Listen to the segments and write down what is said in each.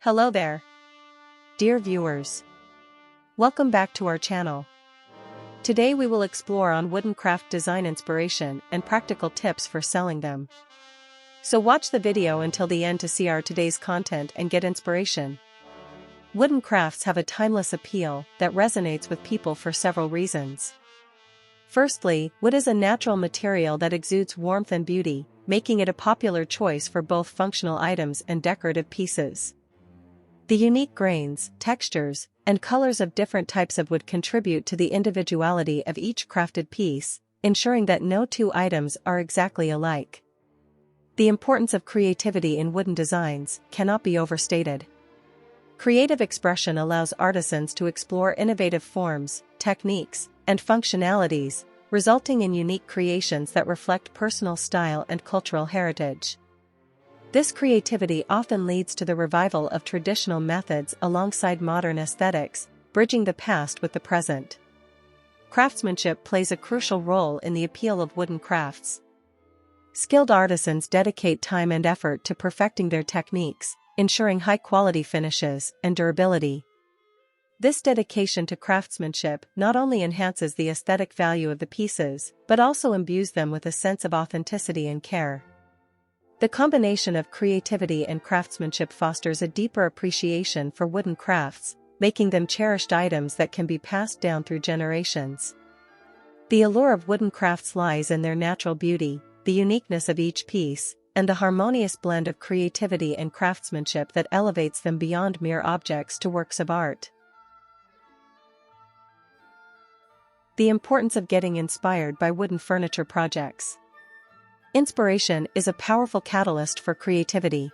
Hello there, dear viewers. Welcome back to our channel. Today we will explore on wooden craft design inspiration and practical tips for selling them. So watch the video until the end to see our today's content and get inspiration. Wooden crafts have a timeless appeal that resonates with people for several reasons. Firstly, wood is a natural material that exudes warmth and beauty, making it a popular choice for both functional items and decorative pieces. The unique grains, textures, and colors of different types of wood contribute to the individuality of each crafted piece, ensuring that no two items are exactly alike. The importance of creativity in wooden designs cannot be overstated. Creative expression allows artisans to explore innovative forms, techniques, and functionalities, resulting in unique creations that reflect personal style and cultural heritage. This creativity often leads to the revival of traditional methods alongside modern aesthetics, bridging the past with the present. Craftsmanship plays a crucial role in the appeal of wooden crafts. Skilled artisans dedicate time and effort to perfecting their techniques, ensuring high-quality finishes and durability. This dedication to craftsmanship not only enhances the aesthetic value of the pieces, but also imbues them with a sense of authenticity and care. The combination of creativity and craftsmanship fosters a deeper appreciation for wooden crafts, making them cherished items that can be passed down through generations. The allure of wooden crafts lies in their natural beauty, the uniqueness of each piece, and the harmonious blend of creativity and craftsmanship that elevates them beyond mere objects to works of art. The importance of getting inspired by wooden furniture projects. Inspiration is a powerful catalyst for creativity.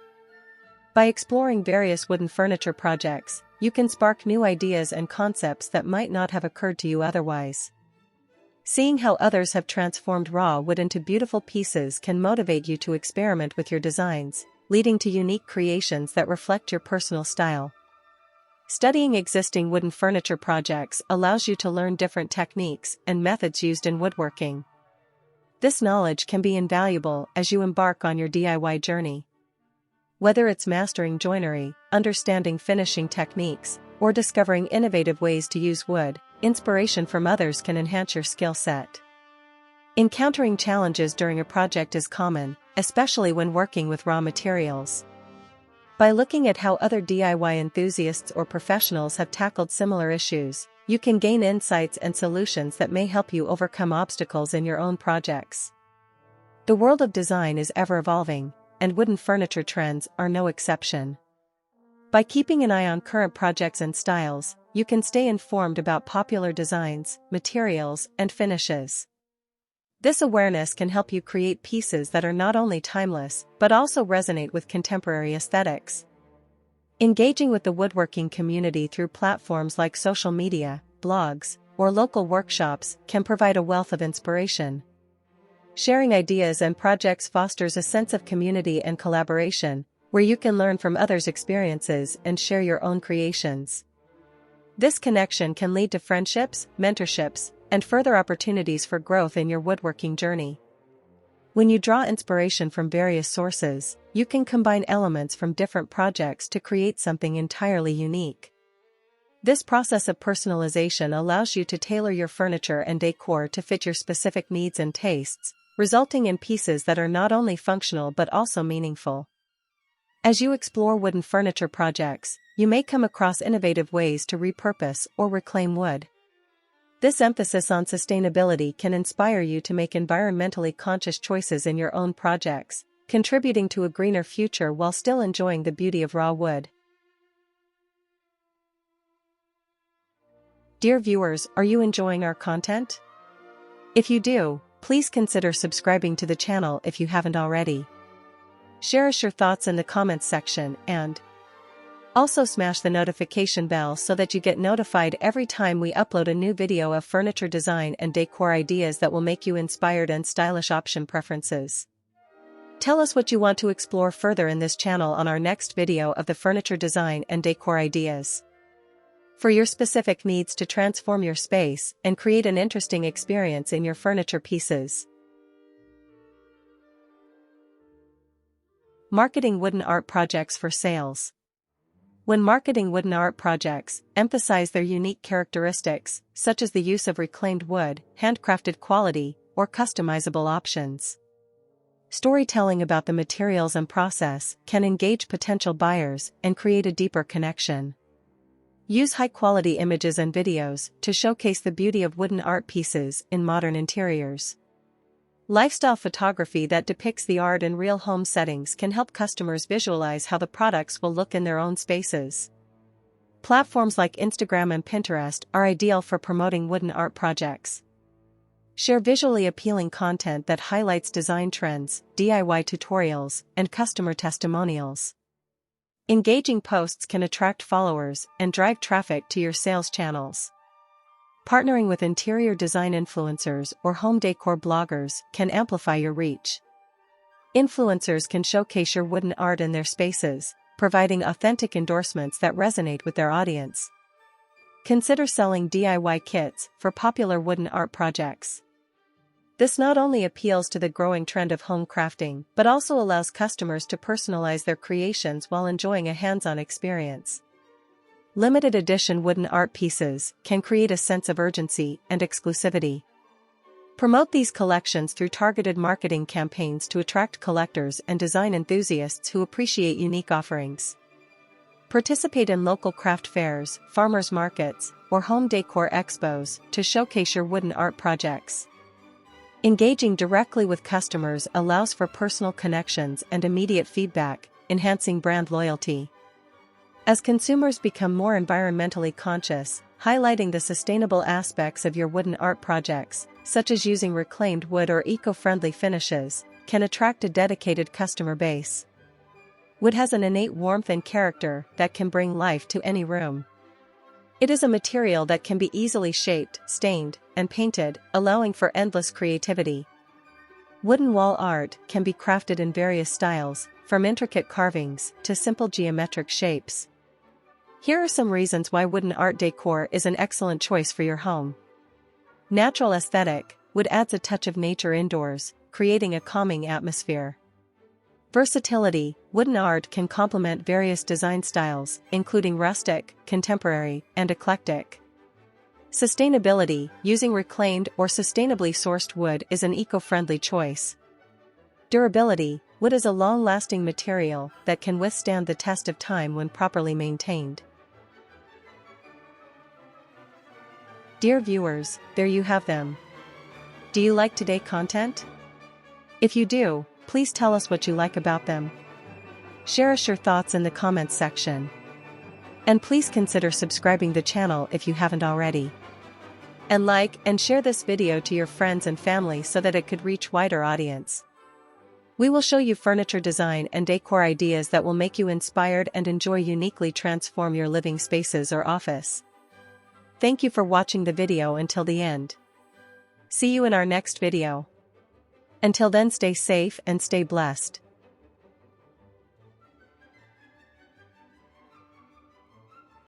By exploring various wooden furniture projects, you can spark new ideas and concepts that might not have occurred to you otherwise. Seeing how others have transformed raw wood into beautiful pieces can motivate you to experiment with your designs, leading to unique creations that reflect your personal style. Studying existing wooden furniture projects allows you to learn different techniques and methods used in woodworking. This knowledge can be invaluable as you embark on your DIY journey. Whether it's mastering joinery, understanding finishing techniques, or discovering innovative ways to use wood, inspiration from others can enhance your skill set. Encountering challenges during a project is common, especially when working with raw materials. By looking at how other DIY enthusiasts or professionals have tackled similar issues, you can gain insights and solutions that may help you overcome obstacles in your own projects. The world of design is ever-evolving, and wooden furniture trends are no exception. By keeping an eye on current projects and styles, you can stay informed about popular designs, materials, and finishes. This awareness can help you create pieces that are not only timeless, but also resonate with contemporary aesthetics. Engaging with the woodworking community through platforms like social media, blogs, or local workshops can provide a wealth of inspiration. Sharing ideas and projects fosters a sense of community and collaboration, where you can learn from others' experiences and share your own creations. This connection can lead to friendships, mentorships, and further opportunities for growth in your woodworking journey. When you draw inspiration from various sources, you can combine elements from different projects to create something entirely unique. This process of personalization allows you to tailor your furniture and decor to fit your specific needs and tastes, resulting in pieces that are not only functional but also meaningful. As you explore wooden furniture projects, you may come across innovative ways to repurpose or reclaim wood. This emphasis on sustainability can inspire you to make environmentally conscious choices in your own projects, contributing to a greener future while still enjoying the beauty of raw wood. Dear viewers, are you enjoying our content? If you do, please consider subscribing to the channel if you haven't already. Share us your thoughts in the comments section and also smash the notification bell so that you get notified every time we upload a new video of furniture design and decor ideas that will make you inspired and stylish option preferences. Tell us what you want to explore further in this channel on our next video of the furniture design and decor ideas. For your specific needs to transform your space and create an interesting experience in your furniture pieces. Marketing wooden art projects for sales. When marketing wooden art projects, emphasize their unique characteristics, such as the use of reclaimed wood, handcrafted quality, or customizable options. Storytelling about the materials and process can engage potential buyers and create a deeper connection. Use high-quality images and videos to showcase the beauty of wooden art pieces in modern interiors. Lifestyle photography that depicts the art in real home settings can help customers visualize how the products will look in their own spaces. Platforms like Instagram and Pinterest are ideal for promoting wooden art projects. Share visually appealing content that highlights design trends, DIY tutorials, and customer testimonials. Engaging posts can attract followers and drive traffic to your sales channels. Partnering with interior design influencers or home decor bloggers can amplify your reach. Influencers can showcase your wooden art in their spaces, providing authentic endorsements that resonate with their audience. Consider selling DIY kits for popular wooden art projects. This not only appeals to the growing trend of home crafting, but also allows customers to personalize their creations while enjoying a hands-on experience. Limited edition wooden art pieces can create a sense of urgency and exclusivity. Promote these collections through targeted marketing campaigns to attract collectors and design enthusiasts who appreciate unique offerings. Participate in local craft fairs, farmers markets, or home decor expos to showcase your wooden art projects. Engaging directly with customers allows for personal connections and immediate feedback, enhancing brand loyalty. As consumers become more environmentally conscious, highlighting the sustainable aspects of your wooden art projects, such as using reclaimed wood or eco-friendly finishes, can attract a dedicated customer base. Wood has an innate warmth and character that can bring life to any room. It is a material that can be easily shaped, stained, and painted, allowing for endless creativity. Wooden wall art can be crafted in various styles, from intricate carvings to simple geometric shapes. Here are some reasons why wooden art decor is an excellent choice for your home. Natural aesthetic: wood adds a touch of nature indoors, creating a calming atmosphere. Versatility: wooden art can complement various design styles, including rustic, contemporary, and eclectic. Sustainability: using reclaimed or sustainably sourced wood is an eco-friendly choice. Durability: wood is a long-lasting material that can withstand the test of time when properly maintained. Dear viewers, there you have them. Do you like today's content? If you do, please tell us what you like about them. Share us your thoughts in the comments section. And please consider subscribing the channel if you haven't already. And like and share this video to your friends and family so that it could reach wider audience. We will show you furniture design and decor ideas that will make you inspired and uniquely transform your living spaces or office. Thank you for watching the video until the end. See you in our next video. Until then, stay safe and stay blessed.